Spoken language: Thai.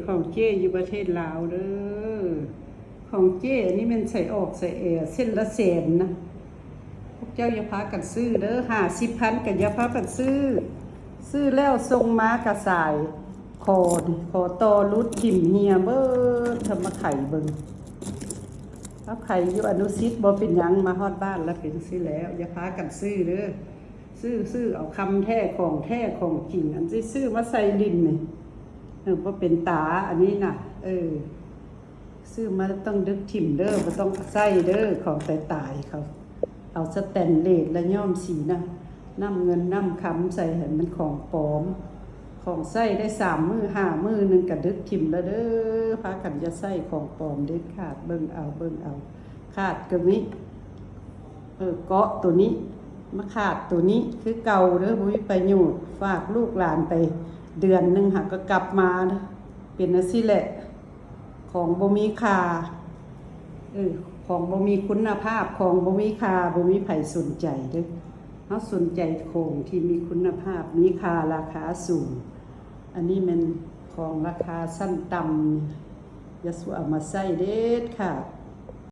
ของเจ้อยู่ประเทศลาวเด้อของเจ้อันนี้มันใส่ออกใส่แอร์เส้นละแสนนะพวกเจ้าอย่าพากันซื้อเด้อ50,000กันอย่าพากันซื้อแล้วทรงม้ากระสายคอตอรุดทิ่มเฮียเบิดทำมาไข่เบิ่งเอาไข่อยู่อนุสิตบ่เป็นหยังมาฮอดบ้านแล้วเป็นซื้อแล้วอย่าพากันซื้อเด้อซื้อเอาคำแท้ของจริงอันที่ซื้อมาใส่ดินนี่บ่เป็นตาอันนี้น่ะซื้อมาต้องดึกถิ่มเด้อบ่ต้องใส่เด้อของตายเขาเอาสแตนเลสและย้อมสีนะน้ำเงินน้ำคำใส่ให้มันของปลอมของใส่ได้3 มื้อ5 มื้อนึงก็ดึกถิ่มแล้วเด้อพากันจะใส่ของปลอมเด็ดขาดเบิ่งเอาขาดก็มีเกาะตัวนี้มาขาดตัวนี้คือเก่าเด้อบ่มีประโยชน์ฝากลูกหลานไปเดือนนึงหาก็กลับมาเป็นจังซี่แหละของบ่มีค่าของบ่มีคุณภาพของบ่มีค่าบ่มีไผสนใจเด้อเฮาสนใจของที่มีคุณภาพมีค่าราคาสูงอันนี้มันของราคาสั้นต่ำอย่าสู้เอามาใส่เด็ดค่ะ